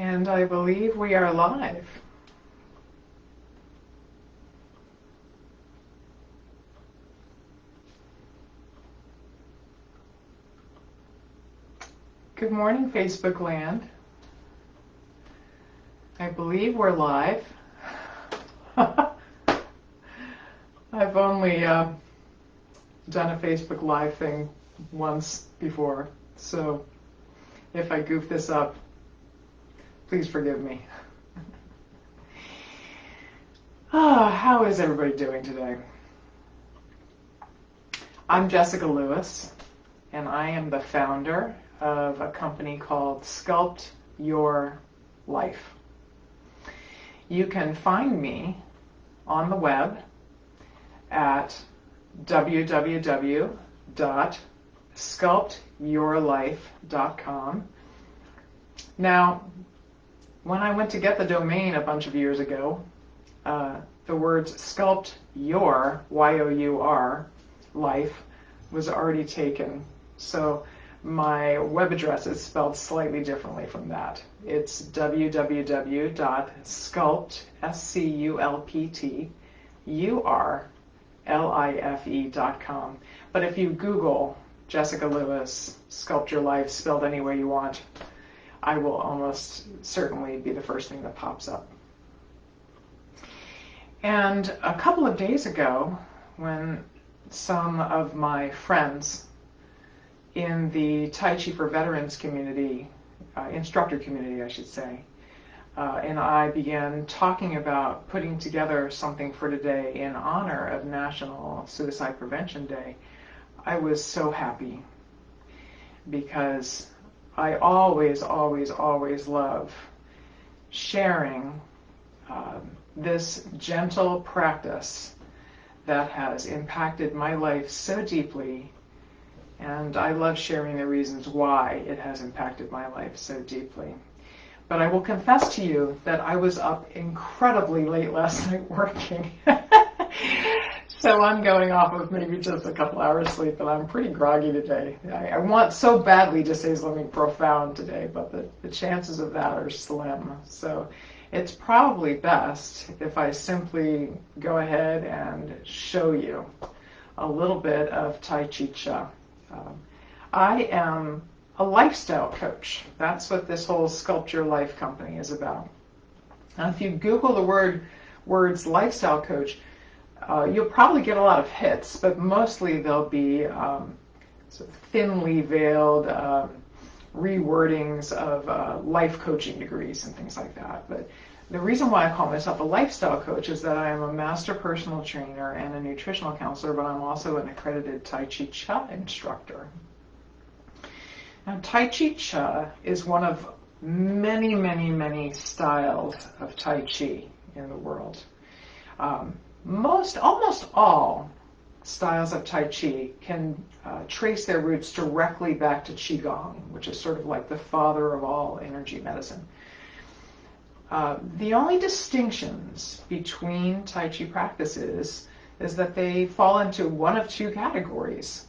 And I believe we are live. Good morning, Facebook land. I believe we're live. I've only done a Facebook Live thing once before, so if I goof this up, please forgive me. How is everybody doing today? I'm Jessica Lewis, and I am the founder of a company called Sculpt Your Life. You can find me on the web at www.sculptyourlife.com. Now, when I went to get the domain a bunch of years ago, the words sculpt your, Y-O-U-R, life was already taken. So my web address is spelled slightly differently from that. It's www.sculpt, SCULPTURLIFE.com. But if you Google Jessica Lewis, Sculpt Your Life, spelled any way you want, I will almost certainly be the first thing that pops up. And a couple of days ago, when some of my friends in the Tai Chi for Veterans community, instructor community I should say, and I began talking about putting together something for today in honor of National Suicide Prevention Day, I was so happy because I always love sharing this gentle practice that has impacted my life so deeply, and I love sharing the reasons why it has impacted my life so deeply. But I will confess to you that I was up incredibly late last night working. So I'm going off of maybe just a couple hours sleep, and I'm pretty groggy today. I want so badly to say something profound today, but the chances of that are slim. So it's probably best if I simply go ahead and show you a little bit of Tai Chi Chih. I am a lifestyle coach. That's what this whole Sculpt Your Life company is about. Now, if you Google the words lifestyle coach, you'll probably get a lot of hits, but mostly they'll be sort of thinly veiled rewordings of life coaching degrees and things like that. But the reason why I call myself a lifestyle coach is that I am a master personal trainer and a nutritional counselor, but I'm also an accredited Tai Chi Chih instructor. Now, Tai Chi Chih is one of many styles of Tai Chi in the world. Almost all styles of Tai Chi can trace their roots directly back to Qigong, which is sort of like the father of all energy medicine. The only distinctions between Tai Chi practices is that they fall into one of two categories.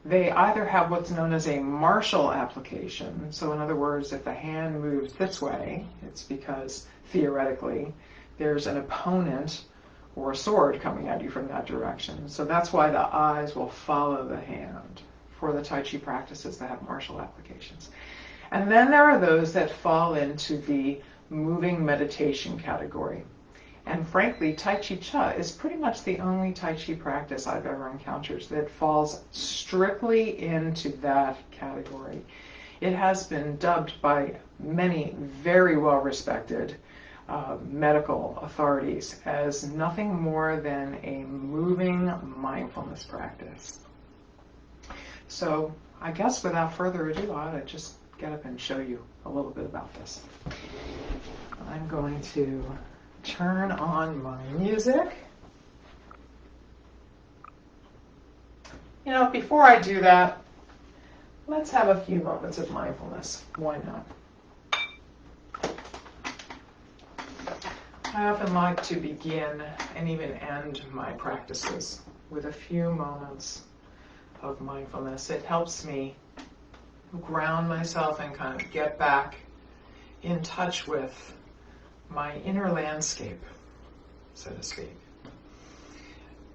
They either have what's known as a martial application, so in other words, if the hand moves this way, it's because theoretically there's an opponent or a sword coming at you from that direction. So that's why the eyes will follow the hand for the Tai Chi practices that have martial applications. And then there are those that fall into the moving meditation category. And frankly, Tai Chi Chih is pretty much the only Tai Chi practice I've ever encountered that falls strictly into that category. It has been dubbed by many very well-respected medical authorities as nothing more than a moving mindfulness practice. So I guess without further ado, I ought to just get up and show you a little bit about this. I'm going to turn on my music. You know, before I do that, let's have a few moments of mindfulness. Why not? I often like to begin and even end my practices with a few moments of mindfulness. It helps me ground myself and kind of get back in touch with my inner landscape, so to speak.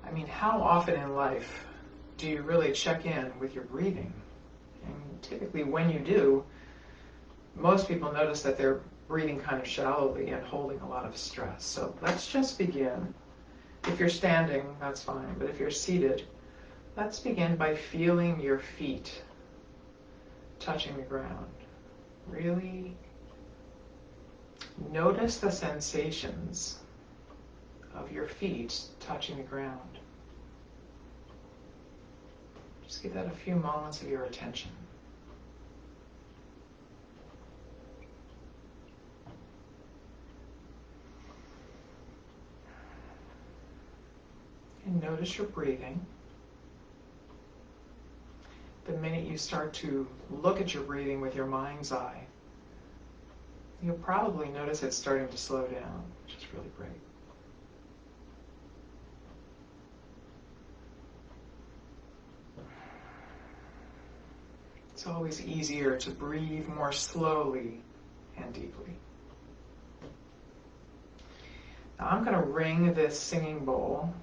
I mean, how often in life do you really check in with your breathing? And typically when you do, most people notice that they're breathing kind of shallowly and holding a lot of stress. So let's just begin. If you're standing, that's fine, but if you're seated, let's begin by feeling your feet touching the ground. Really notice the sensations of your feet touching the ground. Just give that a few moments of your attention. And notice your breathing. The minute you start to look at your breathing with your mind's eye, you'll probably notice it's starting to slow down, which is really great. It's always easier to breathe more slowly and deeply. Now I'm going to ring this singing bowl.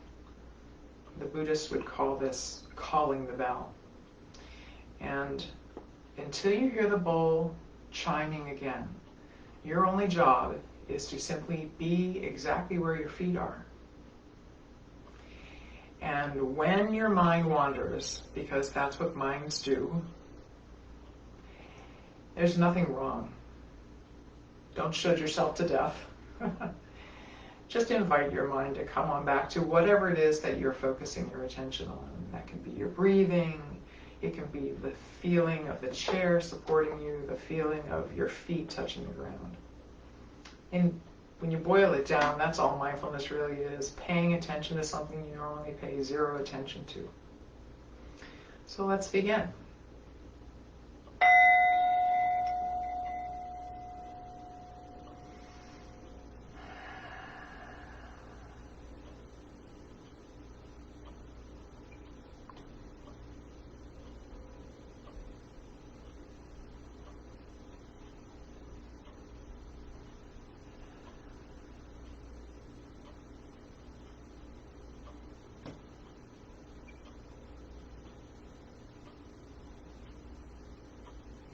The Buddhists would call this calling the bell. And until you hear the bowl chiming again, your only job is to simply be exactly where your feet are. And when your mind wanders, because that's what minds do, there's nothing wrong. Don't shut yourself to death. Just invite your mind to come on back to whatever it is that you're focusing your attention on. That can be your breathing, it can be the feeling of the chair supporting you, the feeling of your feet touching the ground. And when you boil it down, that's all mindfulness really is, paying attention to something you normally pay zero attention to. So let's begin.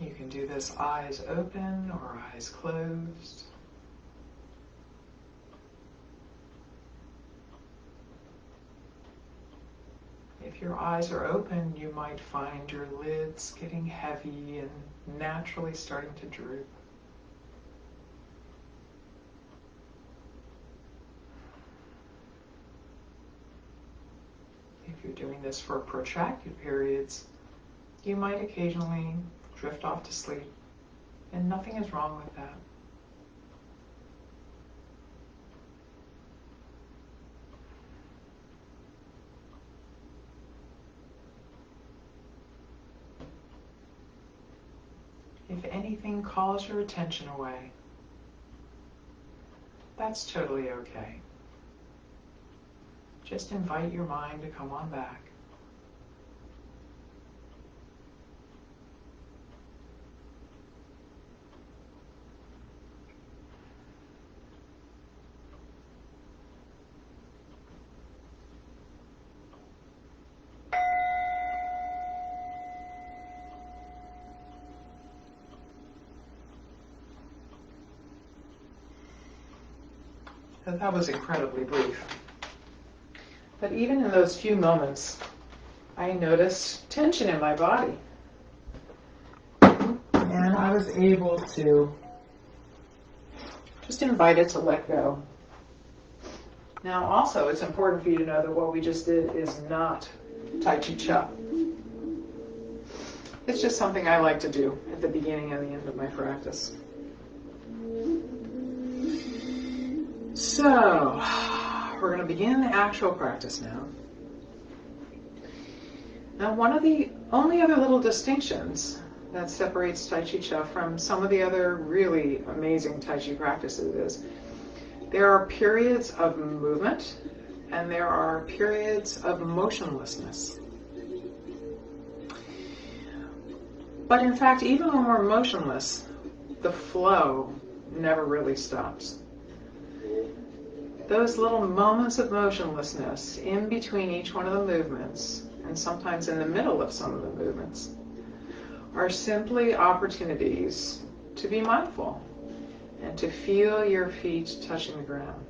You can do this eyes open or eyes closed. If your eyes are open, you might find your lids getting heavy and naturally starting to droop. If you're doing this for protracted periods, you might occasionally drift off to sleep, and nothing is wrong with that. If anything calls your attention away, that's totally okay. Just invite your mind to come on back. That was incredibly brief. But even in those few moments, I noticed tension in my body. And I was able to just invite it to let go. Now also, it's important for you to know that what we just did is not Tai Chi Chih. It's just something I like to do at the beginning and the end of my practice. So, we're going to begin the actual practice now. Now, one of the only other little distinctions that separates Tai Chi Chih from some of the other really amazing Tai Chi practices is there are periods of movement and there are periods of motionlessness. But in fact, even when we're motionless, the flow never really stops. Those little moments of motionlessness in between each one of the movements, and sometimes in the middle of some of the movements, are simply opportunities to be mindful and to feel your feet touching the ground.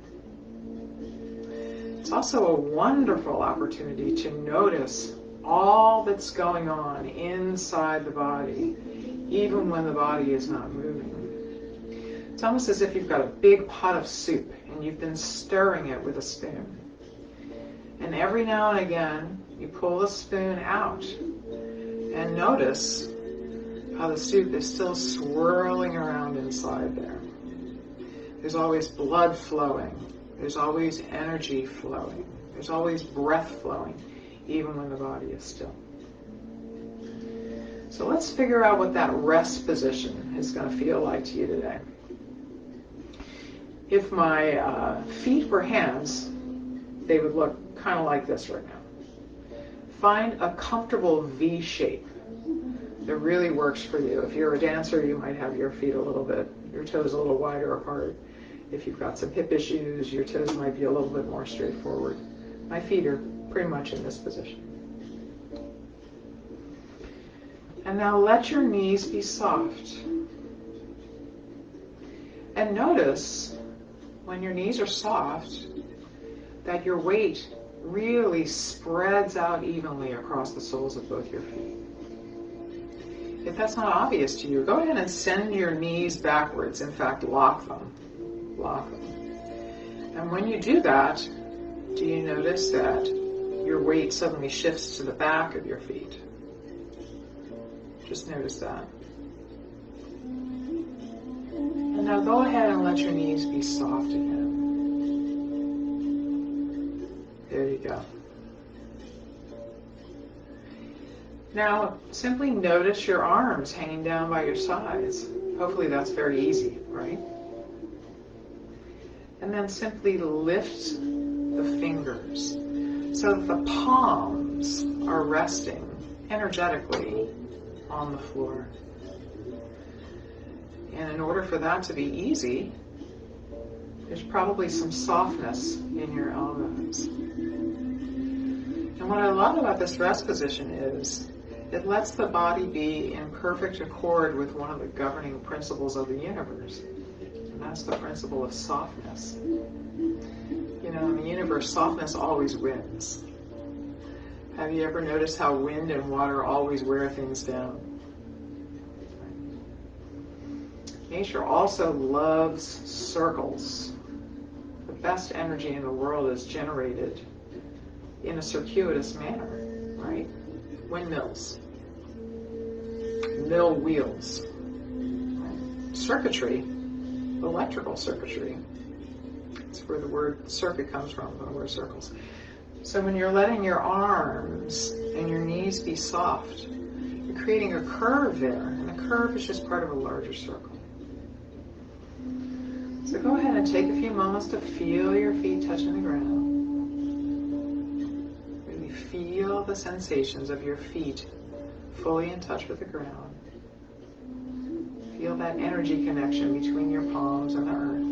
It's also a wonderful opportunity to notice all that's going on inside the body, even when the body is not moving. It's almost as if you've got a big pot of soup and you've been stirring it with a spoon. And every now and again, you pull the spoon out and notice how the soup is still swirling around inside there. There's always blood flowing. There's always energy flowing. There's always breath flowing, even when the body is still. So let's figure out what that rest position is going to feel like to you today. If my feet were hands, they would look kind of like this right now. Find a comfortable V shape that really works for you. If you're a dancer, you might have your feet a little bit, your toes a little wider apart. If you've got some hip issues, your toes might be a little bit more straightforward. My feet are pretty much in this position. And now let your knees be soft. And notice when your knees are soft that your weight really spreads out evenly across the soles of both your feet. If that's not obvious to you, go ahead and send your knees backwards. In fact, lock them. Lock them. And when you do that, do you notice that your weight suddenly shifts to the back of your feet? Just notice that. And now go ahead and let your knees be soft again. There you go. Now, simply notice your arms hanging down by your sides. Hopefully that's very easy, right? And then simply lift the fingers so that the palms are resting energetically on the floor. And in order for that to be easy, there's probably some softness in your elbows. And what I love about this rest position is it lets the body be in perfect accord with one of the governing principles of the universe. And that's the principle of softness. You know, in the universe, softness always wins. Have you ever noticed how wind and water always wear things down? Nature also loves circles. The best energy in the world is generated in a circuitous manner, right? Windmills, mill wheels, circuitry, electrical circuitry. That's where the word circuit comes from, the word circles. So when you're letting your arms and your knees be soft, you're creating a curve there, and the curve is just part of a larger circle. So go ahead and take a few moments to feel your feet touching the ground. Really feel the sensations of your feet fully in touch with the ground. Feel that energy connection between your palms and the earth.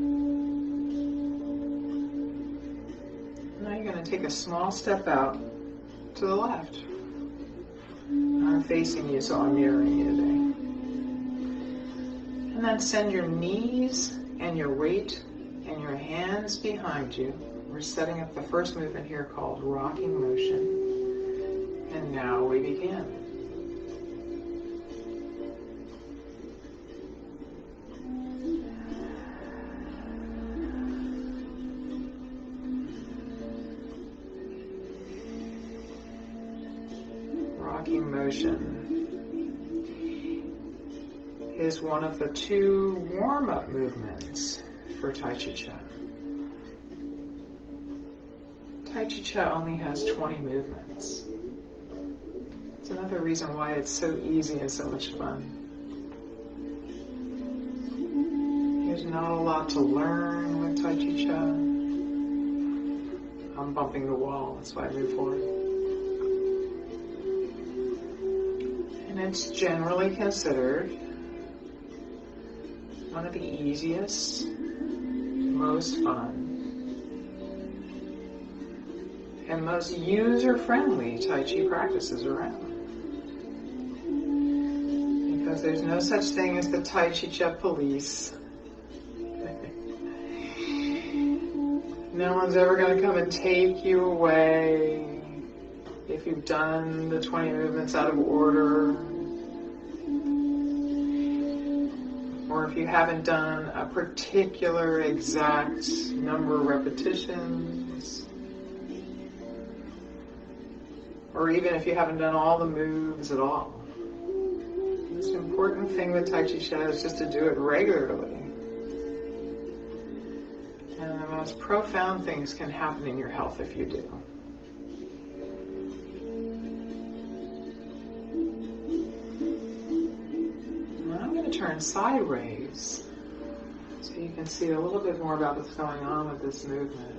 Now you're going to take a small step out to the left. I'm facing you, so I'm mirroring you today. And then send your knees and your weight and your hands behind you. We're setting up the first movement here called rocking motion. And now we begin. Rocking motion is one of the two warm-up movements for Tai Chi Chih. Tai Chi Chih only has 20 movements. It's another reason why it's so easy and so much fun. There's not a lot to learn with Tai Chi Chih. I'm bumping the wall, that's why I move forward. And it's generally considered one of the easiest, most fun, and most user-friendly Tai Chi practices around. Because there's no such thing as the Tai Chi Chih police. No one's ever going to come and take you away if you've done the 20 movements out of order, or if you haven't done a particular exact number of repetitions, or even if you haven't done all the moves at all. The most important thing with Tai Chi Chih is just to do it regularly. And the most profound things can happen in your health if you do. Now I'm going to turn sideways so you can see a little bit more about what's going on with this movement.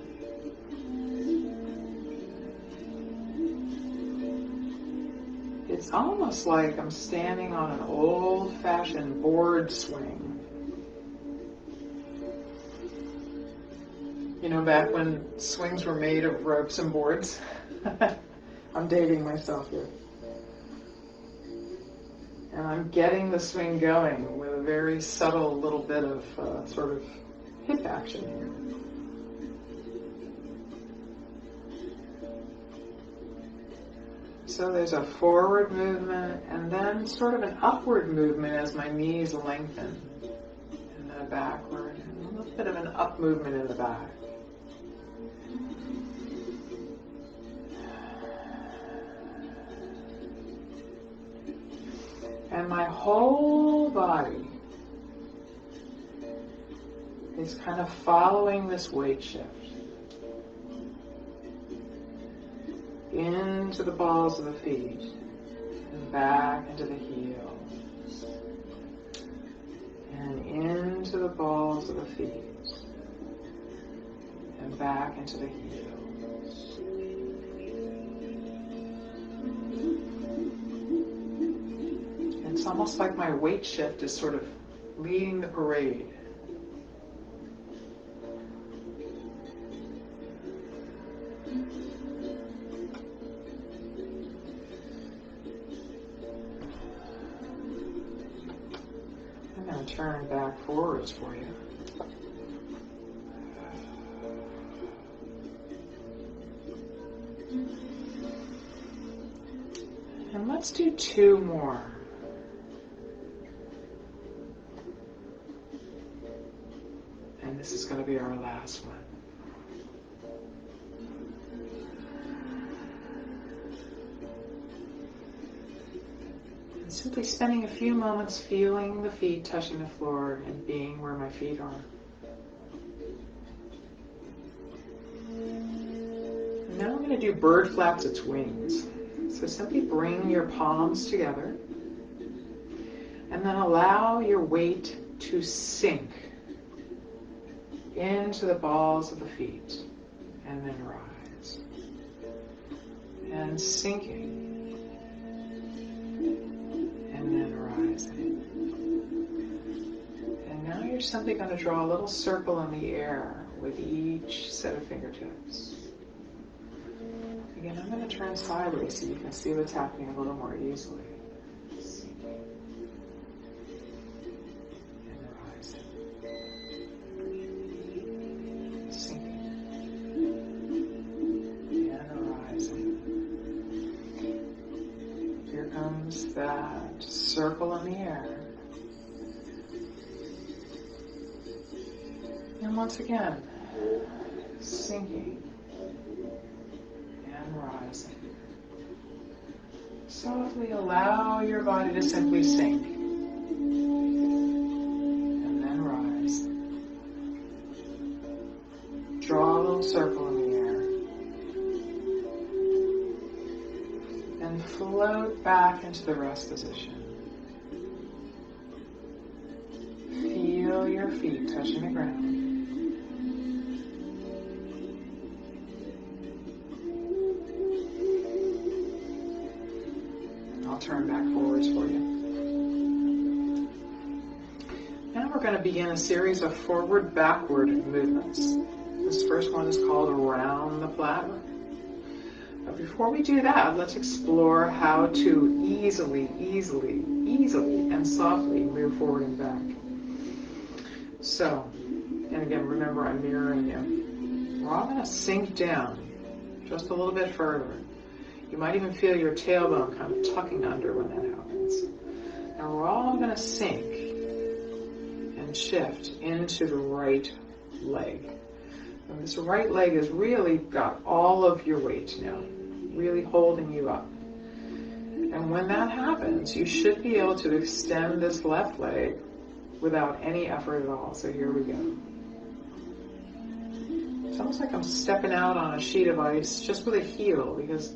It's almost like I'm standing on an old-fashioned board swing. You know, back when swings were made of ropes and boards. I'm dating myself here. And I'm getting the swing going with a very subtle little bit of sort of hip action here. So there's a forward movement and then sort of an upward movement as my knees lengthen. And then a backward, and a little bit of an up movement in the back. And my whole body is kind of following this weight shift. Into the balls of the feet and back into the heels and into the balls of the feet and back into the heels. It's almost like my weight shift is sort of leading the parade. Turn back forwards for you. And let's do 2 more. And this is going to be our last one. Simply spending a few moments feeling the feet touching the floor and being where my feet are. And now I'm going to do bird flaps its wings. So simply bring your palms together and then allow your weight to sink into the balls of the feet and then rise. And sinking. You're simply going to draw a little circle in the air with each set of fingertips. Again, I'm going to turn sideways so you can see what's happening a little more easily. And rising. Sinking. And rising. Here comes that circle in the air. And once again, sinking and rising. Softly allow your body to simply sink and then rise. Draw a little circle in the air and float back into the rest position. Feel your feet touching the ground. Turn back forwards for you. Now Now we're going to begin a series of forward-backward movements. This first one is called around the platter. But before we do that, let's explore how to easily, and softly move forward and back. So, and again, remember I'm mirroring you. We're all going to sink down just a little bit further. You might even feel your tailbone kind of tucking under when that happens. Now we're all going to sink and shift into the right leg. And this right leg has really got all of your weight now, really holding you up. And when that happens, you should be able to extend this left leg without any effort at all. So here we go. It's almost like I'm stepping out on a sheet of ice just with a heel, because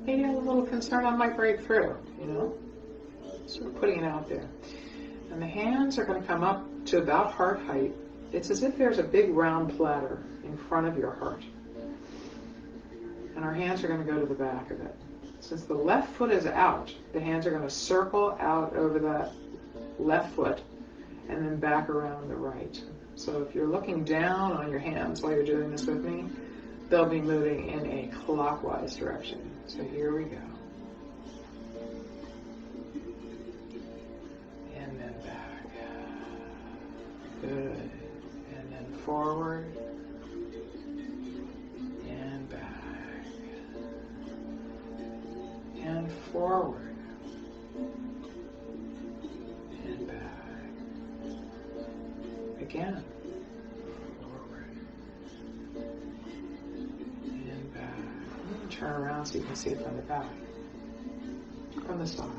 maybe I'm a little concerned I might break through, you know? Sort of putting it out there. And the hands are going to come up to about heart height. It's as if there's a big round platter in front of your heart. And our hands are going to go to the back of it. Since the left foot is out, the hands are going to circle out over that left foot and then back around the right. So if you're looking down on your hands while you're doing this with me, they'll be moving in a clockwise direction. So here we go. And then back. Good. And then forward. And back. And forward. And back. Again. Turn around so you can see it from the back, from the side.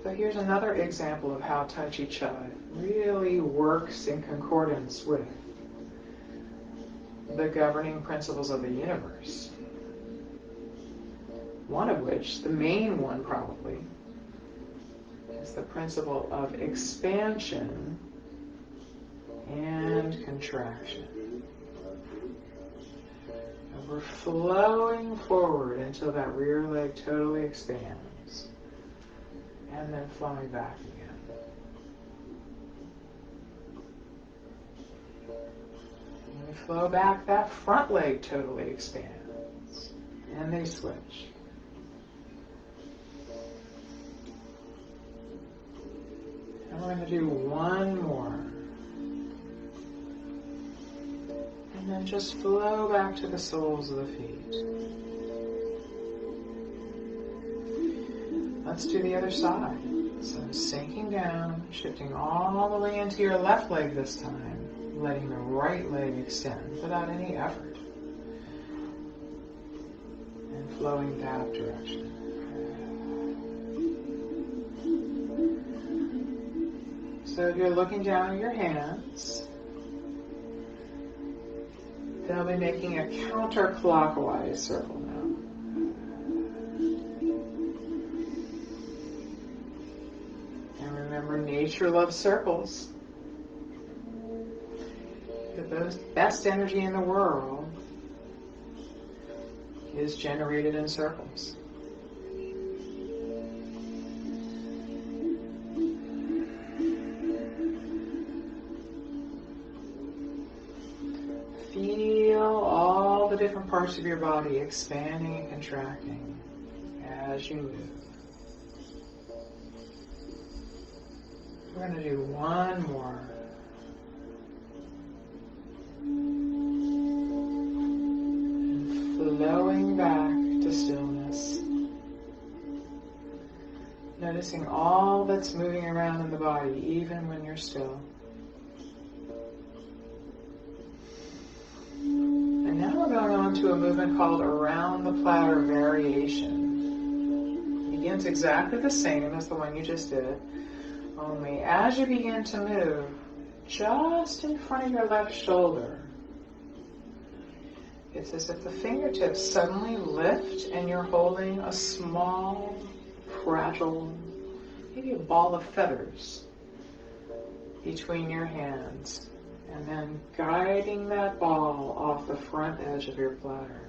So here's another example of how Tai Chi Chih really works in concordance with the governing principles of the universe. One of which, the main one probably, is the principle of expansion and contraction. And we're flowing forward until that rear leg totally expands, and then flowing back again. When we flow back, that front leg totally expands, and they switch. And we're going to do one more. And then just flow back to the soles of the feet. Let's do the other side. So sinking down, shifting all the way into your left leg this time, letting the right leg extend without any effort. And flowing that direction. So if you're looking down at your hands, they'll be making a counterclockwise circle now. And remember, nature loves circles. The best energy in the world is generated in circles. Feel all the different parts of your body expanding and contracting as you move. We're going to do one more. And flowing back to stillness. Noticing all that's moving around in the body, even when you're still. And now we're going on to a movement called around the platter variation. It begins exactly the same as the one you just did, only as you begin to move, just in front of your left shoulder, it's as if the fingertips suddenly lift and you're holding a small, fragile, maybe a ball of feathers between your hands, and then guiding that ball off the front edge of your platter.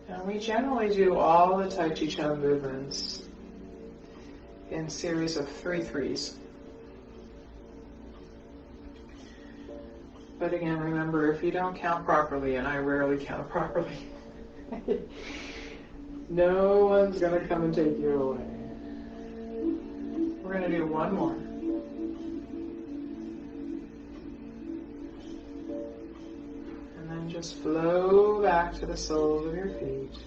Now we generally do all the Tai Chi Chuan movements in series of 3 threes. But again, remember, if you don't count properly, and I rarely count properly, no one's going to come and take you away. We're going to do one more. And then just flow back to the soles of your feet.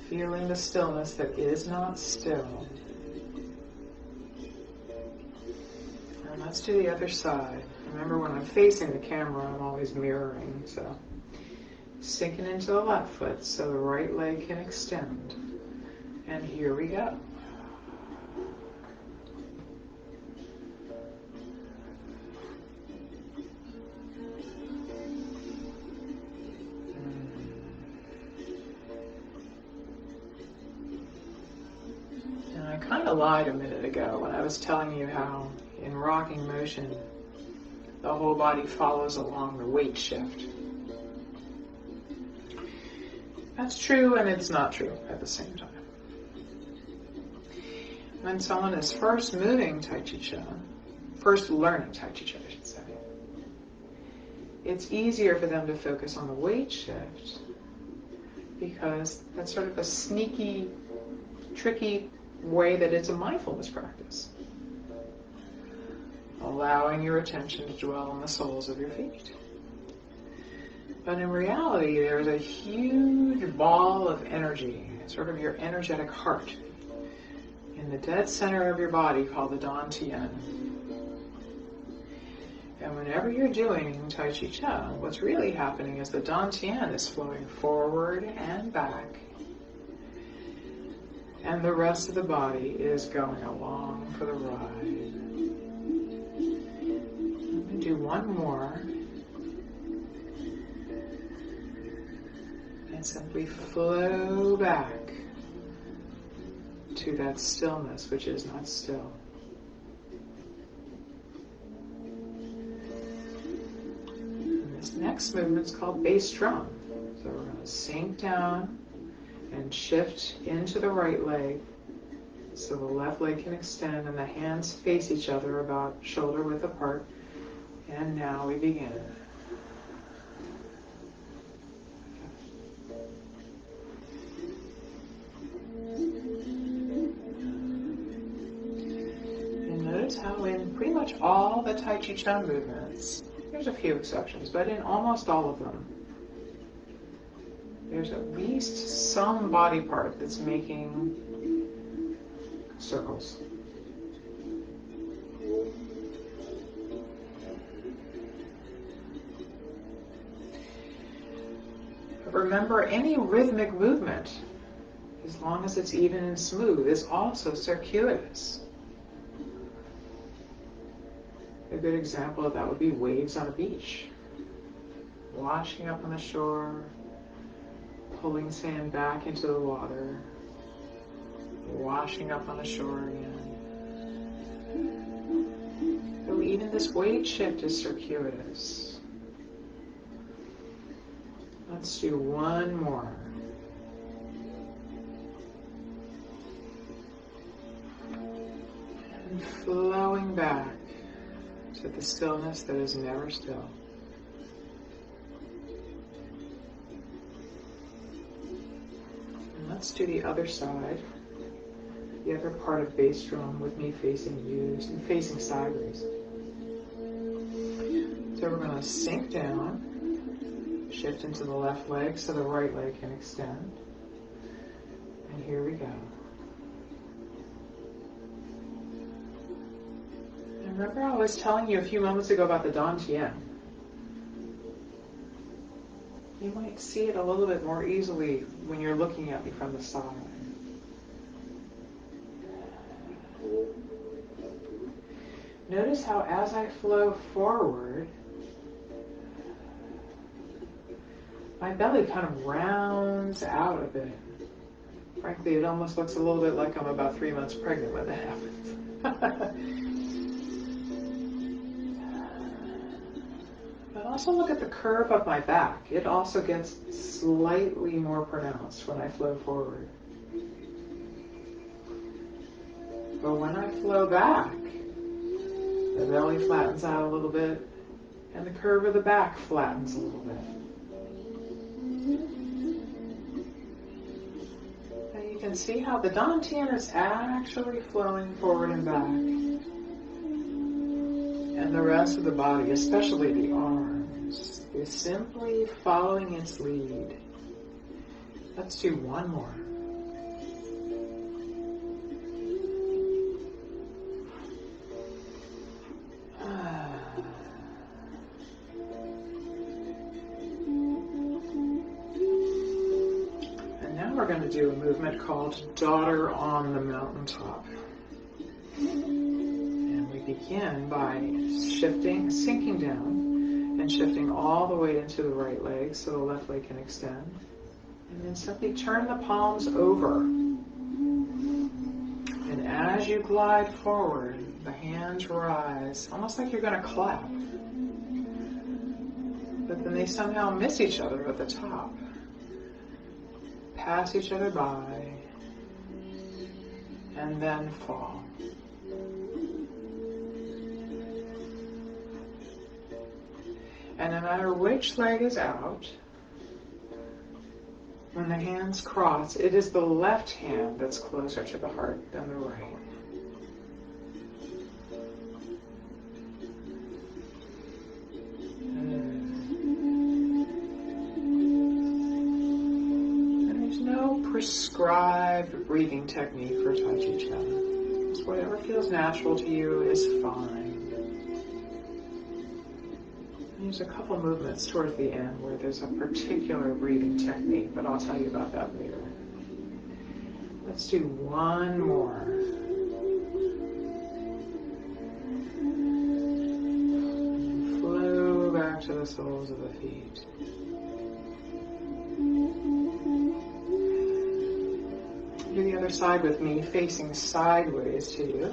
Feeling the stillness that is not still. And let's do the other side. Remember, when I'm facing the camera, I'm always mirroring, so sinking into the left foot so the right leg can extend. And here we go. And I kind of lied a minute ago when I was telling you how in rocking motion the whole body follows along the weight shift. That's true and it's not true at the same time. When someone is first moving Tai Chi Chuan, first learning Tai Chi Chuan, I should say, it's easier for them to focus on the weight shift because that's sort of a sneaky, tricky way that it's a mindfulness practice. Allowing your attention to dwell on the soles of your feet. But in reality, there's a huge ball of energy, sort of your energetic heart, in the dead center of your body called the Dantian. And whenever you're doing Tai Chi Chuan, what's really happening is the Dantian is flowing forward and back, and the rest of the body is going along for the ride. Let me do one more. And simply flow back to that stillness which is not still. And this next movement is called bass drum. So we're going to sink down and shift into the right leg so the left leg can extend and the hands face each other about shoulder width apart. And now we begin. How in pretty much all the Tai Chi Chuan movements, there's a few exceptions, but in almost all of them, there's at least some body part that's making circles. But remember, any rhythmic movement, as long as it's even and smooth, is also circuitous. A good example of that would be waves on a beach. Washing up on the shore, pulling sand back into the water, washing up on the shore again. So even this wave shift is circuitous. Let's do one more. And flowing back to the stillness that is never still. And let's do the other side, the other part of bass drum with me facing you and facing sideways. So we're going to sink down, shift into the left leg so the right leg can extend. And here we go. Remember I was telling you a few moments ago about the Dantian. You might see it a little bit more easily when you're looking at me from the side. Notice how as I flow forward, my belly kind of rounds out a bit. Frankly, it almost looks a little bit like I'm about 3 months pregnant when that happens. also look at the curve of my back. It also gets slightly more pronounced when I flow forward. But when I flow back, the belly flattens out a little bit, and the curve of the back flattens a little bit. And you can see how the dantian is actually flowing forward and back. And the rest of the body, especially the arms, is simply following its lead. Let's do one more. And now we're going to do a movement called Daughter on the Mountaintop. Begin by sinking down and shifting all the way into the right leg so the left leg can extend. And then simply turn the palms over. And as you glide forward, the hands rise, almost like you're going to clap. But then they somehow miss each other at the top. Pass each other by, and then fall. And no matter which leg is out, when the hands cross, it is the left hand that's closer to the heart than the right. And there's no prescribed breathing technique for Tai Chi Chuan. Just whatever feels natural to you is fine. There's a couple movements towards the end where there's a particular breathing technique, but I'll tell you about that later. Let's do one more. And flow back to the soles of the feet. Do the other side with me, facing sideways to you.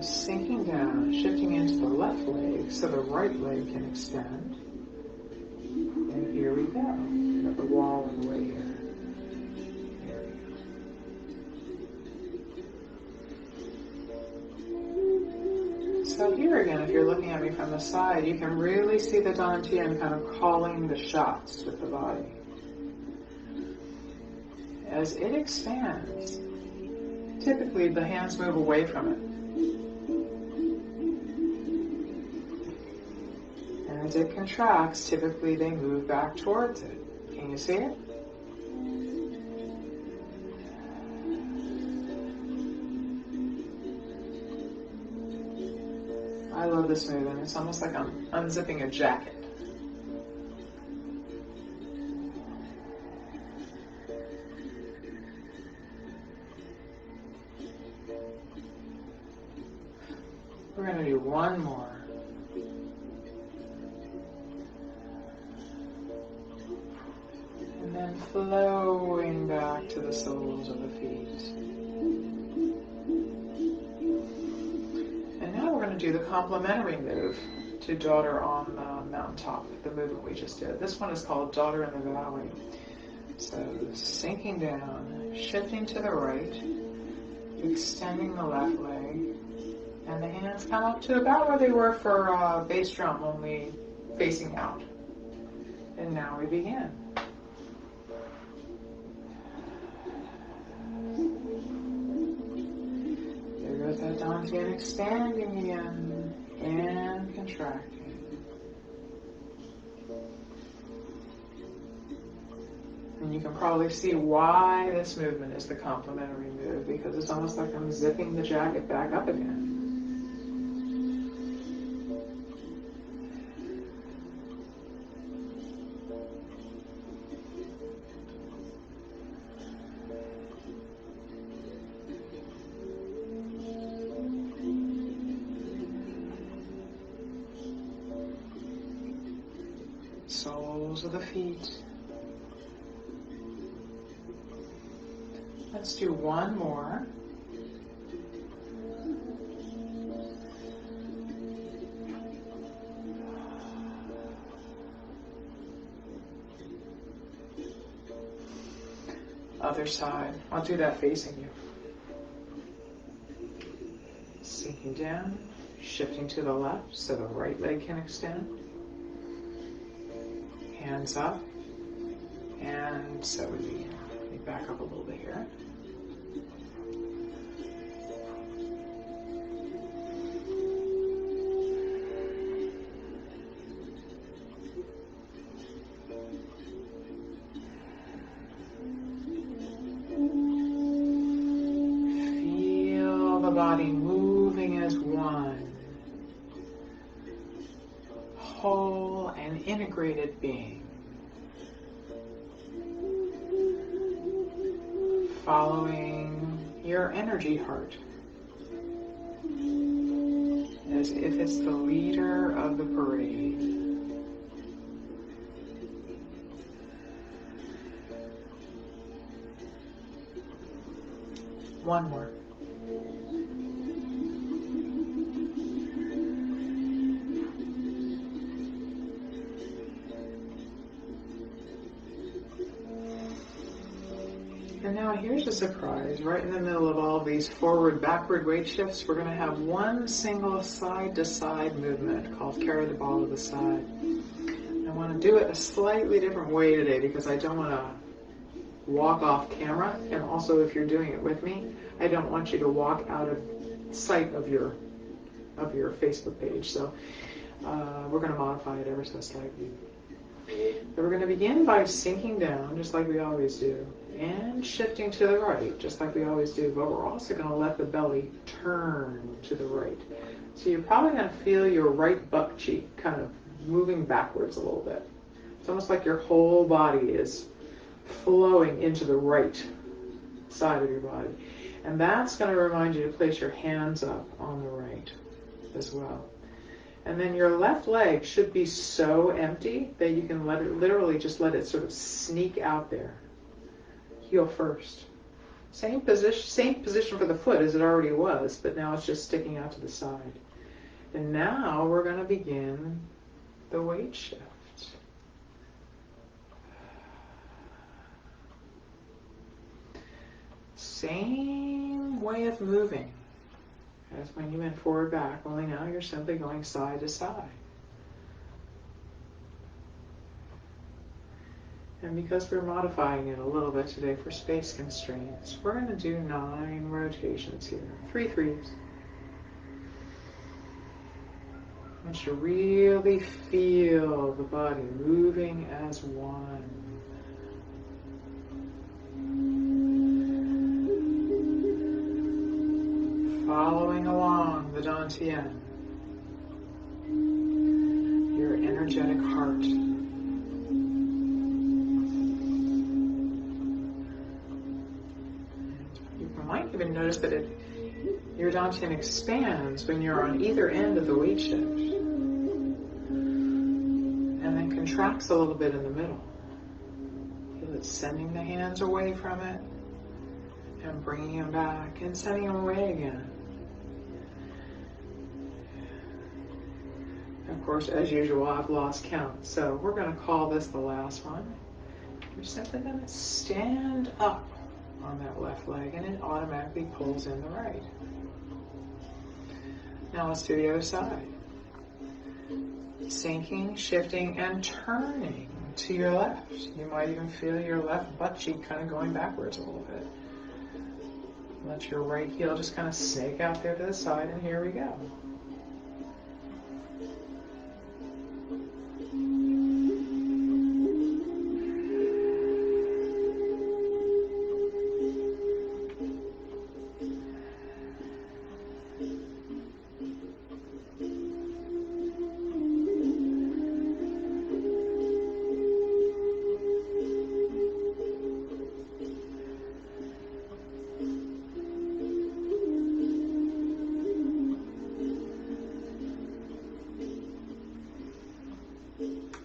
Sinking down, shifting into the left leg so the right leg can extend. And here we go. We got the wall in the way here. There we go. So here again, if you're looking at me from the side, you can really see the dantian kind of calling the shots with the body. As it expands, typically the hands move away from it. As it contracts, typically they move back towards it. Can you see it? I love this movement. It's almost like I'm unzipping a jacket. We're going to do one more. And then flowing back to the soles of the feet. And now we're going to do the complementary move to Daughter on the Mountaintop, the movement we just did. This one is called Daughter in the Valley. So sinking down, shifting to the right, extending the left leg, and the hands come up to about where they were for bass drum, only facing out. And now we begin. That dantian expanding again and contracting. And you can probably see why this movement is the complementary move, because it's almost like I'm zipping the jacket back up again. Soles of the feet. Let's do one more. Other side. I'll do that facing you. Sinking down, shifting to the left so the right leg can extend. Hands up. And so we begin. Let me back up a little bit here. Body moving as one, whole and integrated being, following your energy heart as if it's the leader of the parade. One more. And now here's a surprise. Right in the middle of all of these forward-backward weight shifts, we're going to have one single side-to-side movement called carry the ball to the side. I want to do it a slightly different way today because I don't want to walk off camera, and also if you're doing it with me, I don't want you to walk out of sight of your Facebook page. So we're going to modify it ever so slightly. So we're going to begin by sinking down, just like we always do, and shifting to the right, just like we always do, but we're also going to let the belly turn to the right. So you're probably going to feel your right butt cheek kind of moving backwards a little bit. It's almost like your whole body is flowing into the right side of your body. And that's going to remind you to place your hands up on the right as well. And then your left leg should be so empty that you can literally just let it sort of sneak out there. Heel first. Same position for the foot as it already was, but now it's just sticking out to the side. And now we're going to begin the weight shift. Same way of moving as when you went forward back, only now you're simply going side to side. And because we're modifying it a little bit today for space constraints, we're going to do 9 rotations here. 3 threes. I want you to really feel the body moving as one. Following along the dantian, your energetic heart. You might even notice that your dantian expands when you're on either end of the weight shift, and then contracts a little bit in the middle. Feel it sending the hands away from it, and bringing them back, and sending them away again. Of course, as usual, I've lost count, so we're going to call this the last one. You're simply going to stand up on that left leg, and it automatically pulls in the right. Now let's do the other side. Sinking, shifting, and turning to your left. You might even feel your left butt cheek kind of going backwards a little bit. Let your right heel just kind of snake out there to the side, and here we go.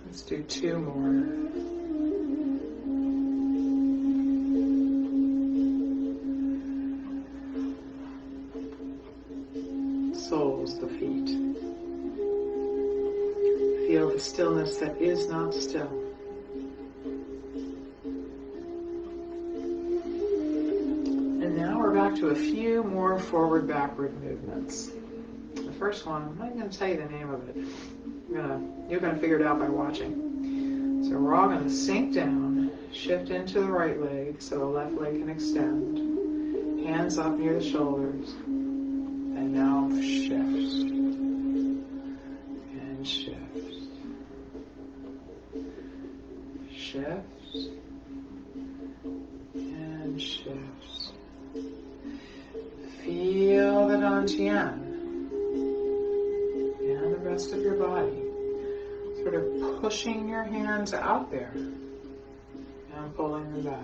Let's do 2 more. Soles the feet. Feel the stillness that is not still. back to a few more forward-backward movements. The first one, I'm not going to tell you the name of it. You're going to figure it out by watching. So we're all going to sink down, shift into the right leg so the left leg can extend. Hands up near the shoulders. And now shift. And shift. Shift. And shift. Feel the dantian and the rest of your body. Sort of pushing your hands out there and pulling them back.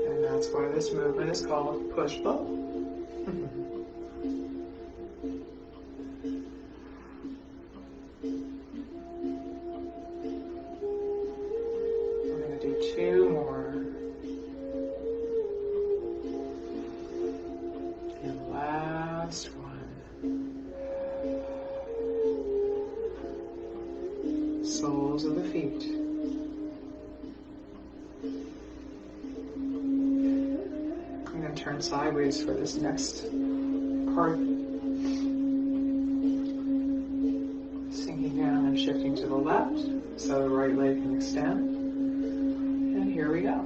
And that's why this movement is called push-pull. We're going to do 2 more. And last one. Soles of the feet. I'm going to turn sideways for this next part. Sinking down and shifting to the left so the right leg can extend. And here we go.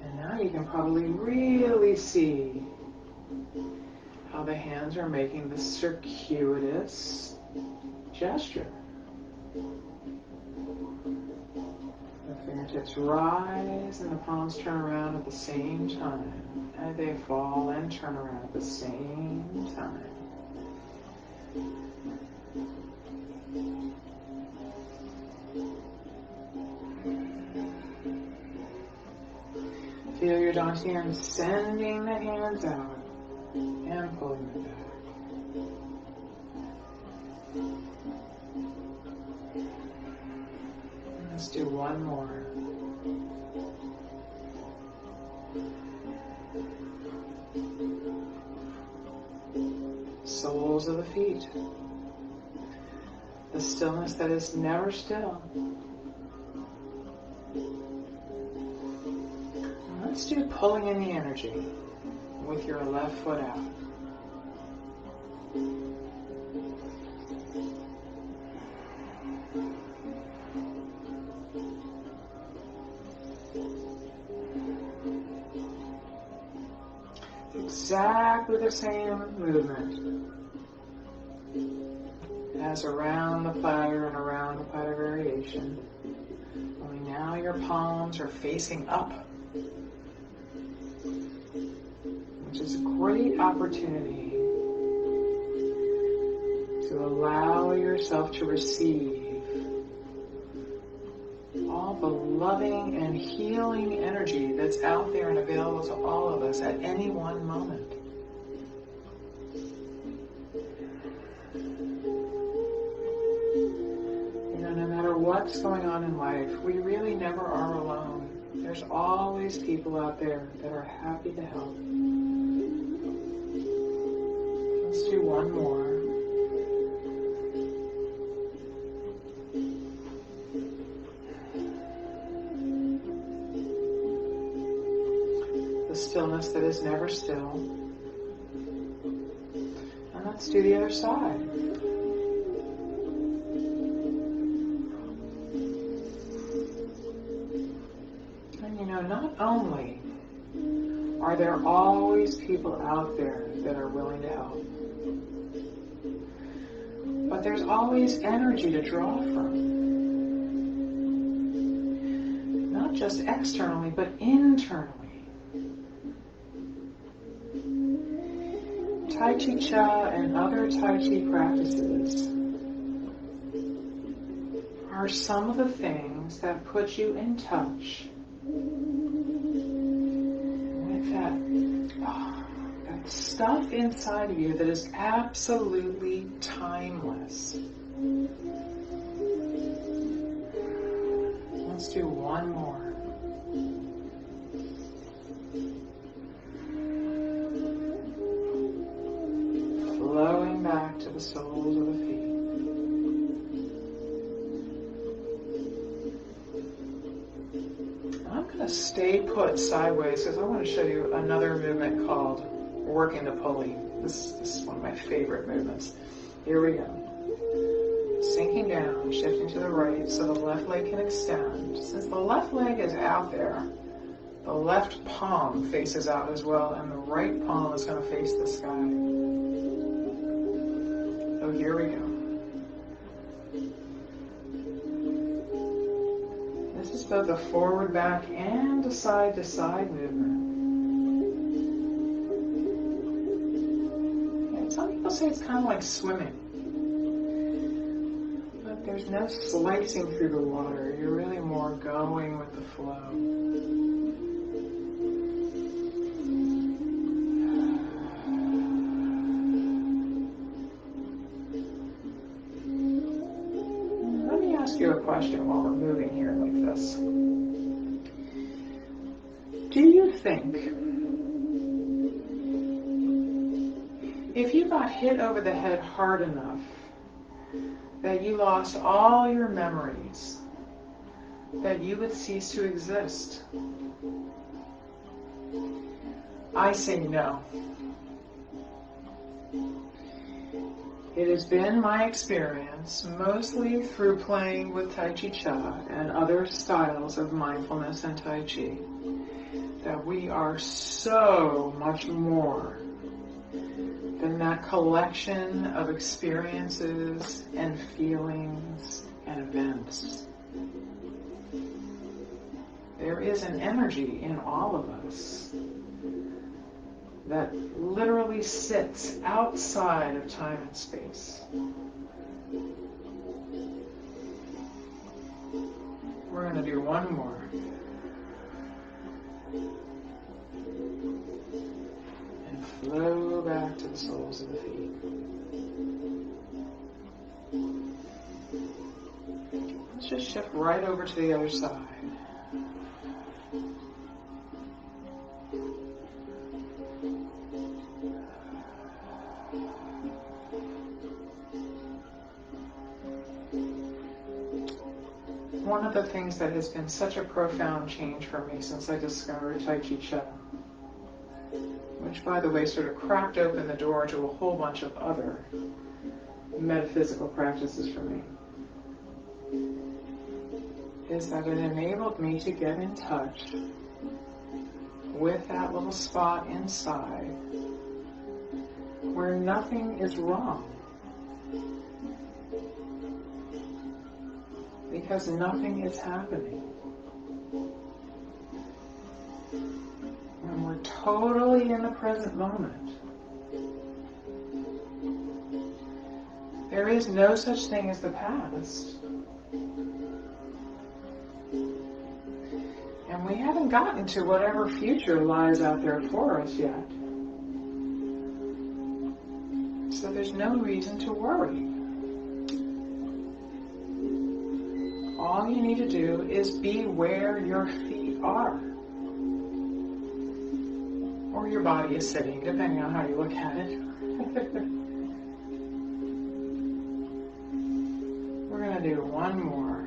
And now you can probably really see how the hands are making the circuitous gesture. The fingertips rise and the palms turn around at the same time. And they fall and turn around at the same time. Feel your dantian sending the hands out and pulling them back. And let's do one more. Soles of the feet. The stillness that is never still. And let's do pulling in the energy with your left foot out. Exactly the same movement as around the platter and around the platter variation. Only now your palms are facing up, which is a great opportunity to allow yourself to receive all the loving and healing energy that's out there and available to all of us at any one moment. You know, no matter what's going on in life, we really never are alone. There's always people out there that are happy to help. Let's do one more. Stillness that is never still. And let's do the other side. And you know, not only are there always people out there that are willing to help, but there's always energy to draw from. Not just externally, but internally. Tai Chi Chih and other Tai Chi practices are some of the things that put you in touch with that stuff inside of you that is absolutely timeless. Let's do one more. Flowing back to the soles of the feet. stay put sideways because I want to show you another movement called working the pulley. This is one of my favorite movements. Here we go. Sinking down, shifting to the right so the left leg can extend. Since the left leg is out there, the left palm faces out as well, and the right palm is going to face the sky. So here we go. This is both a forward, back, and a side-to-side movement. And some people say it's kind of like swimming. But there's no slicing through the water. You're really more going with the flow. Ask you a question while we're moving here like this. Do you think if you got hit over the head hard enough that you lost all your memories, that you would cease to exist? I say no. It has been my experience, mostly through playing with Tai Chi Chih and other styles of mindfulness and Tai Chi, that we are so much more than that collection of experiences and feelings and events. There is an energy in all of us that literally sits outside of time and space. We're going to do one more. And flow back to the soles of the feet. Let's just shift right over to the other side. One of the things that has been such a profound change for me since I discovered Tai Chi Chih, which by the way sort of cracked open the door to a whole bunch of other metaphysical practices for me, is that it enabled me to get in touch with that little spot inside where nothing is wrong. Because nothing is happening. And we're totally in the present moment. There is no such thing as the past. And we haven't gotten to whatever future lies out there for us yet. So there's no reason to worry. All you need to do is be where your feet are. Or your body is sitting, depending on how you look at it. We're going to do one more.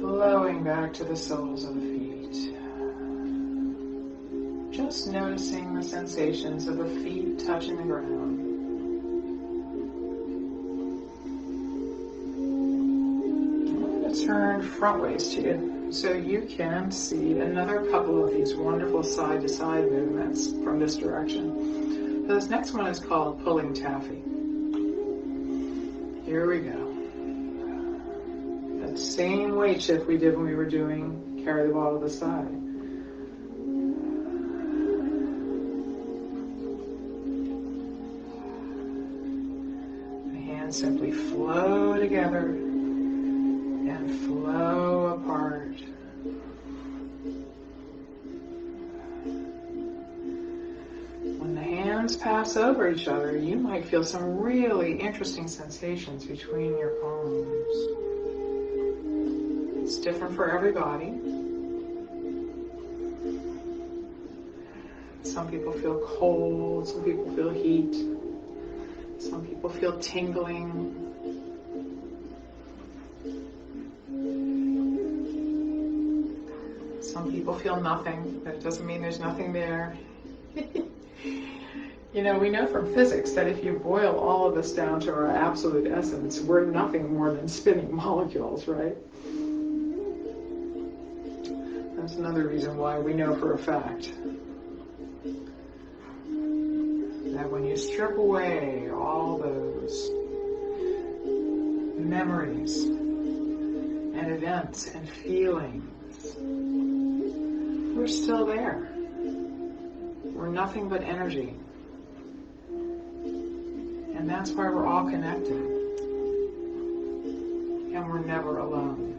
Flowing back to the soles of the feet. Just noticing the sensations of the feet touching the ground. Turn front ways to you so you can see another couple of these wonderful side-to-side movements from this direction. So this next one is called pulling taffy. Here we go. That same weight shift we did when we were doing carry the ball to the side. The hands simply flow together and flow apart. When the hands pass over each other, you might feel some really interesting sensations between your palms. It's different for everybody. Some people feel cold, some people feel heat, some people feel tingling. Some people feel nothing, but it doesn't mean there's nothing there. You know, we know from physics that if you boil all of this down to our absolute essence, we're nothing more than spinning molecules, right? That's another reason why we know for a fact that when you strip away all those memories and events and feelings, we're still there. We're nothing but energy. And that's why we're all connected. And we're never alone.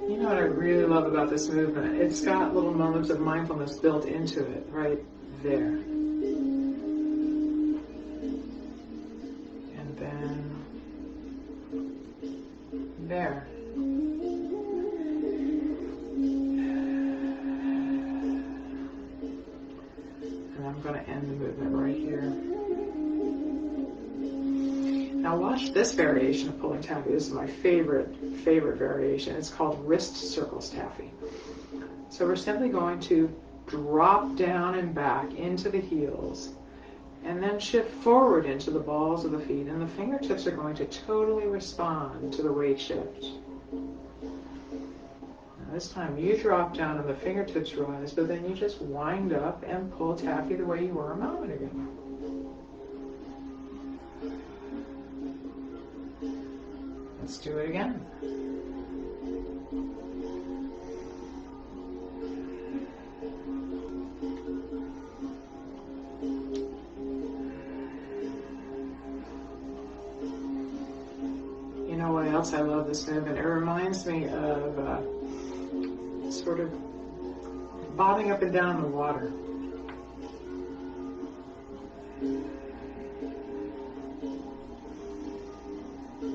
You know what I really love about this movement? It's got little moments of mindfulness built into it, right there. And then there. I'm going to end the movement right here. Now watch this variation of pulling taffy. This is my favorite variation. It's called wrist circles taffy. So we're simply going to drop down and back into the heels and then shift forward into the balls of the feet, and the fingertips are going to totally respond to the weight shift. This time you drop down and the fingertips rise, but then you just wind up and pull taffy the way you were a moment ago. Let's do it again. You know what else I love this movement? It reminds me of sort of bobbing up and down in the water.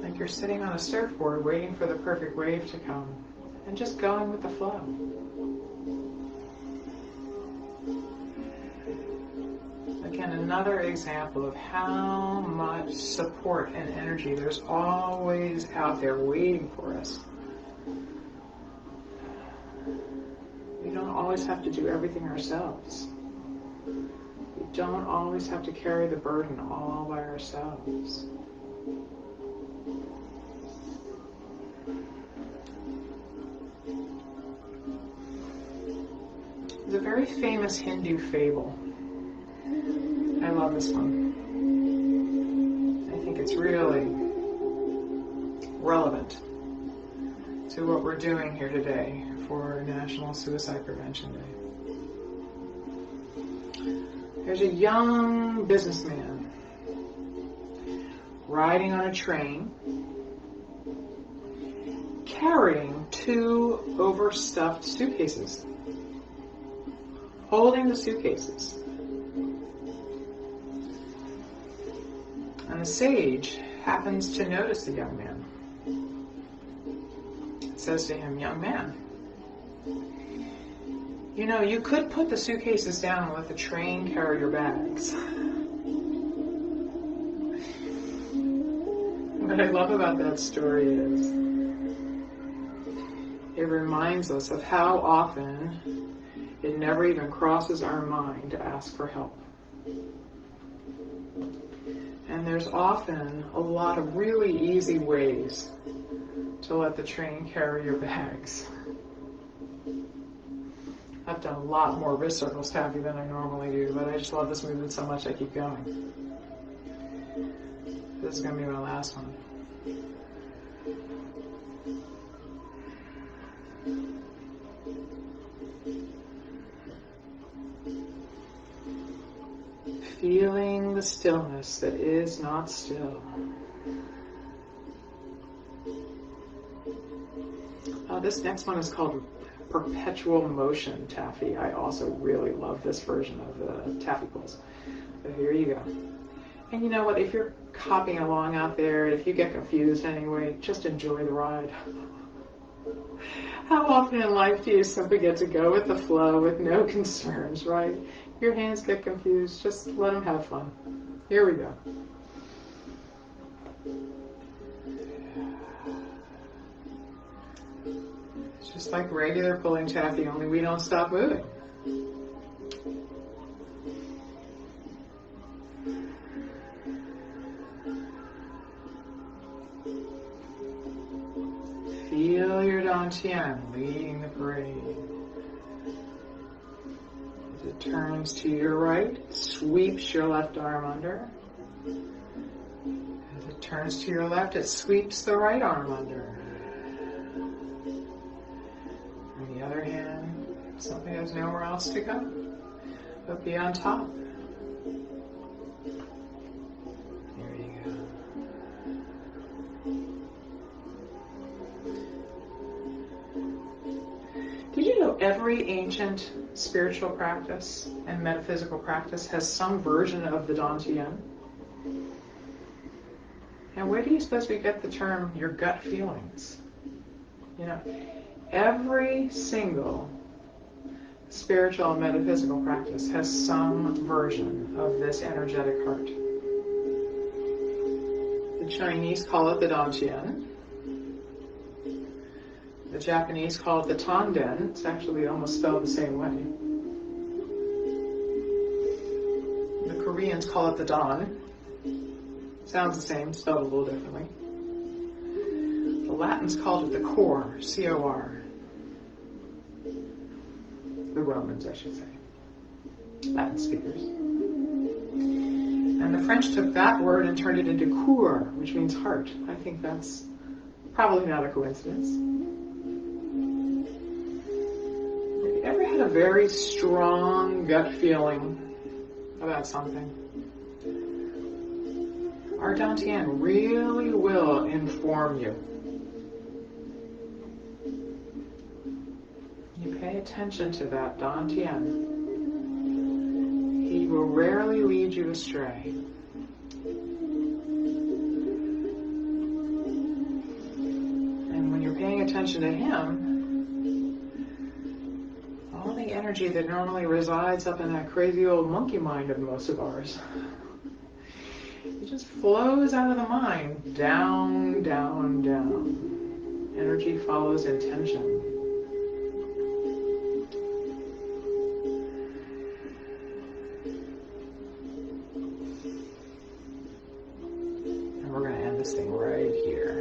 Like you're sitting on a surfboard waiting for the perfect wave to come and just going with the flow. Again, another example of how much support and energy there's always out there waiting for us. We don't always have to do everything ourselves. We don't always have to carry the burden all by ourselves. There's a very famous Hindu fable. I love this one. I think it's really relevant to what we're doing here today for National Suicide Prevention Day. There's a young businessman riding on a train, carrying 2 overstuffed suitcases, holding the suitcases. And the sage happens to notice the young man. It says to him, "Young man, you know, you could put the suitcases down and let the train carry your bags." What I love about that story is it reminds us of how often it never even crosses our mind to ask for help. And there's often a lot of really easy ways to let the train carry your bags. I've done a lot more wrist circles taffy than I normally do, but I just love this movement so much I keep going. This is going to be my last one. Feeling the stillness that is not still. This next one is called perpetual motion taffy. I also really love this version of the taffy pulls. So here you go. And you know what, if you're hopping along out there, if you get confused anyway, just enjoy the ride. How often in life do you simply get to go with the flow with no concerns, right? Your hands get confused, just let them have fun. Here we go. Just like regular pulling taffy, only we don't stop moving. Feel your dantian leading the parade. As it turns to your right, sweeps your left arm under. As it turns to your left, it sweeps the right arm under. On the other hand, something has nowhere else to go but be on top. There you go. Did you know every ancient spiritual practice and metaphysical practice has some version of the dantian? And where do you suppose we get the term your gut feelings? You know, every single spiritual and metaphysical practice has some version of this energetic heart. The Chinese call it the dantian. The Japanese call it the tanden. It's actually almost spelled the same way. The Koreans call it the dan. Sounds the same, spelled a little differently. The Latins called it the core, C-O-R. The Romans, I should say. Latin speakers. And the French took that word and turned it into coeur, which means heart. I think that's probably not a coincidence. Have you ever had a very strong gut feeling about something? Our dantian really will inform you. You pay attention to that dantian. He will rarely lead you astray. And when you're paying attention to him, all the energy that normally resides up in that crazy old monkey mind of most of ours, it just flows out of the mind, down, down, down. Energy follows intention. And we're going to end this thing right here.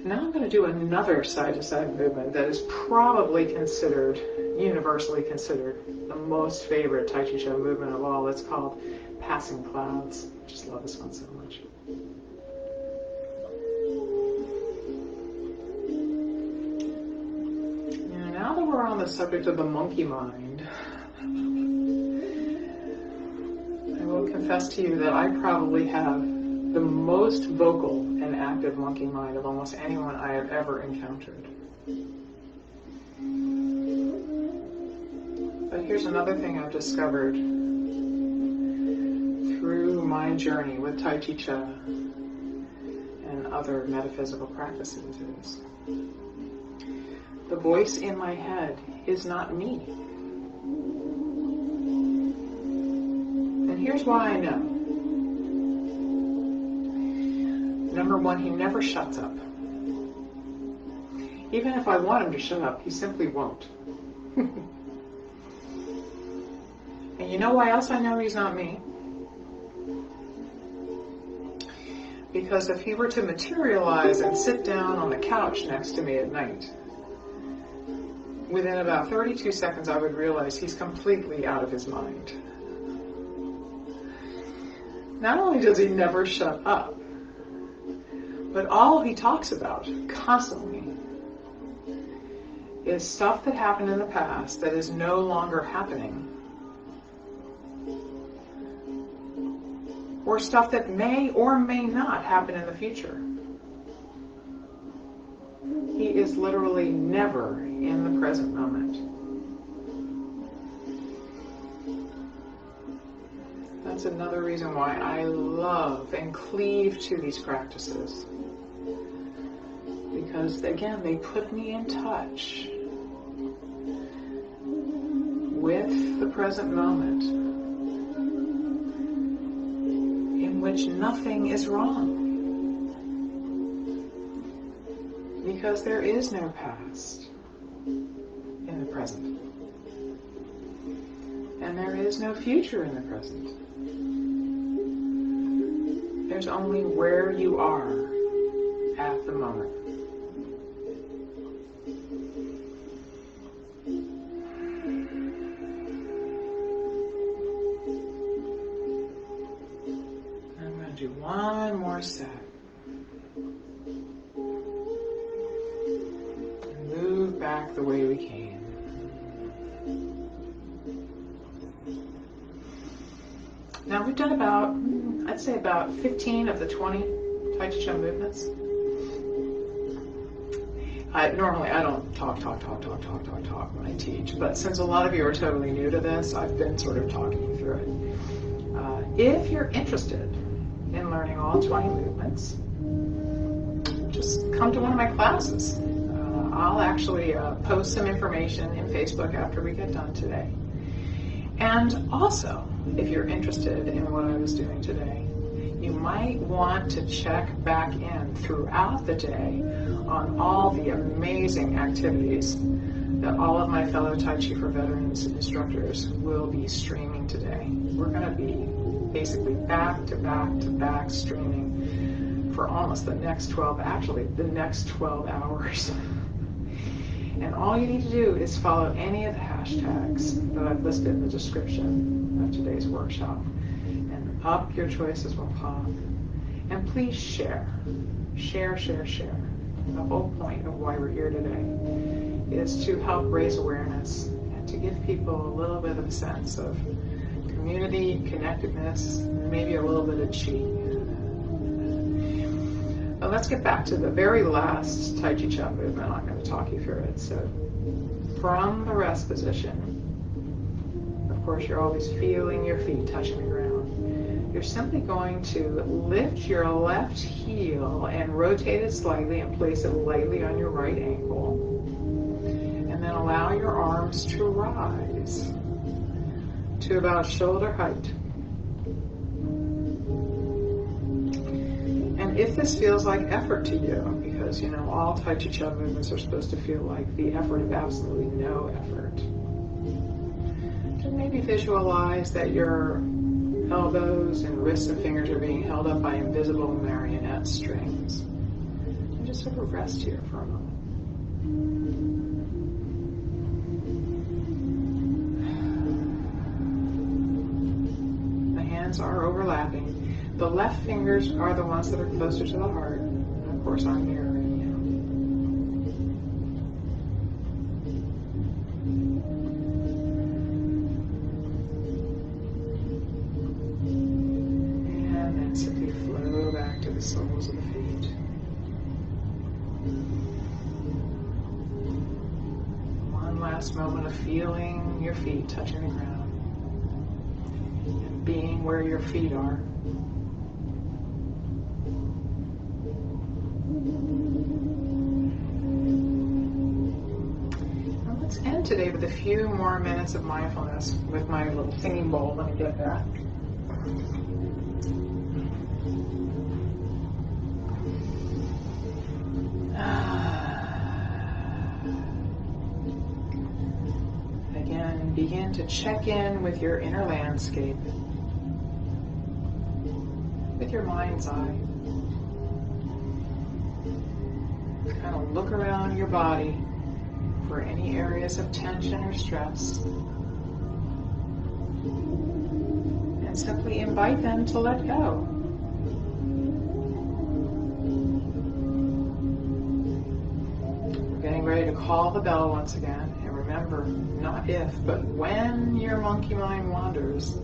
Now I'm going to do another side-to-side movement that is probably considered, universally considered, the most favorite Tai Chi Chuan movement of all. It's called Passing Clouds. I just love this one so much. Now that we're on the subject of the monkey mind, I will confess to you that I probably have the most vocal and active monkey mind of almost anyone I have ever encountered. But here's another thing I've discovered through my journey with Tai Chi Chih and other metaphysical practices is the voice in my head is not me. And here's why I know. Number one, he never shuts up. Even if I want him to shut up, he simply won't. And you know why else I know he's not me? Because if he were to materialize and sit down on the couch next to me at night, within about 32 seconds I would realize he's completely out of his mind. Not only does he never shut up, but all he talks about constantly is stuff that happened in the past that is no longer happening. Or stuff that may or may not happen in the future. He is literally never in the present moment. That's another reason why I love and cleave to these practices. Because, again, they put me in touch with the present moment, in which nothing is wrong. Because there is no past in the present. And there is no future in the present. There's only where you are at the moment. I'm going to do one more set. And move back the way we came. Now we've done about, I'd say about 15 of the 20 Tai Chi Chih movements. Normally I don't talk when I teach, but since a lot of you are totally new to this, I've been sort of talking you through it. If you're interested in learning all 20 movements, just come to one of my classes. I'll actually post some information in Facebook after we get done today. And also, if you're interested in what I was doing today, you might want to check back in throughout the day on all the amazing activities that all of my fellow Tai Chi for Veterans instructors will be streaming today. We're going to be basically back to back streaming for almost the next 12 hours. And all you need to do is follow any of the hashtags that I've listed in the description of today's workshop, and up your choices will pop. And please share. The whole point of why we're here today is to help raise awareness and to give people a little bit of a sense of community, connectedness, and maybe a little bit of chi. But let's get back to the very last Tai Chi Chih movement. I'm going to talk you through it. So from the rest position, of course you're always feeling your feet touching the ground. You're simply going to lift your left heel and rotate it slightly and place it lightly on your right ankle. And then allow your arms to rise to about shoulder height. And if this feels like effort to you, because you know all Tai Chi Chih movements are supposed to feel like the effort of absolutely no effort, then maybe visualize that your elbows and wrists and fingers are being held up by invisible marionette strings. And just sort of rest here for a moment. The hands are overlapping. The left fingers are the ones that are closer to the heart. And of course, I'm here right now. And then simply flow back to the soles of the feet. One last moment of feeling your feet touching the ground and being where your feet are. End today with a few more minutes of mindfulness with my little singing bowl. Let me get that. Again, begin to check in with your inner landscape, with your mind's eye. Kind of look around your body for any areas of tension or stress, and simply invite them to let go. We're getting ready to call the bell once again, and remember, not if, but when your monkey mind wanders,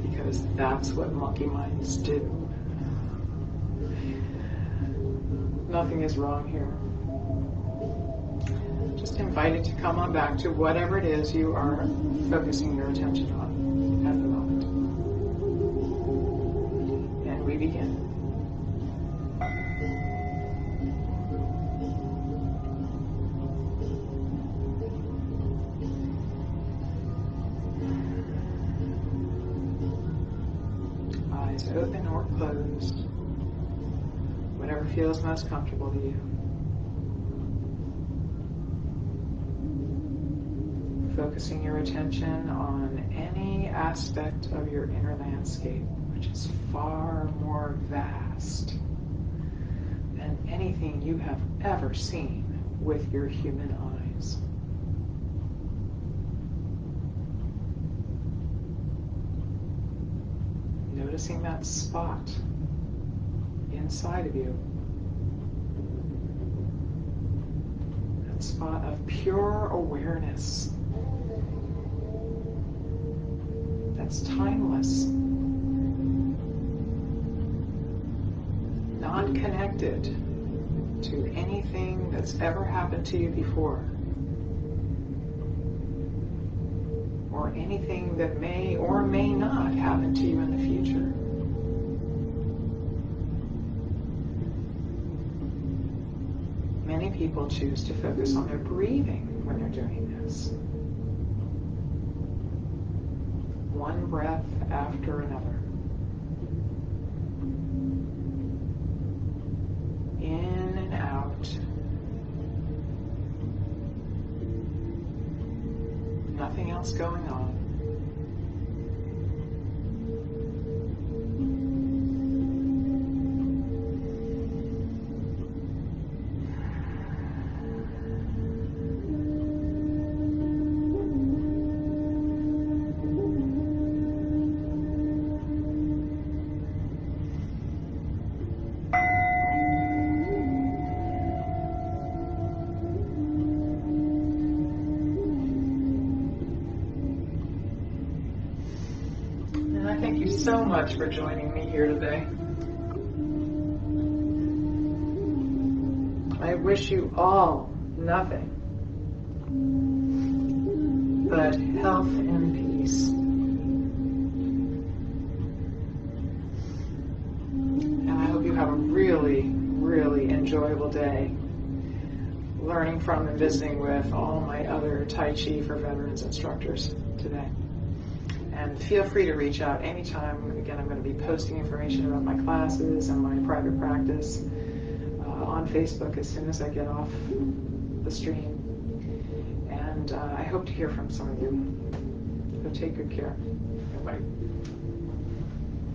because that's what monkey minds do. Nothing is wrong here. Just invite it to come on back to whatever it is you are focusing your attention on at the moment. And we begin. eyes open or closed, whatever feels most comfortable to you. Focusing your attention on any aspect of your inner landscape, which is far more vast than anything you have ever seen with your human eyes. Noticing that spot inside of you, that spot of pure awareness that's timeless, not connected to anything that's ever happened to you before, or anything that may or may not happen to you in the future. Many people choose to focus on their breathing when they're doing this. One breath after another. In and out. Nothing else going on. Thank you so much for joining me here today. I wish you all nothing but health and peace. And I hope you have a really, really enjoyable day learning from and visiting with all my other Tai Chi for Veterans instructors today. And feel free to reach out anytime. Again, I'm going to be posting information about my classes and my private practice on Facebook as soon as I get off the stream. And I hope to hear from some of you. So take good care. Bye-bye.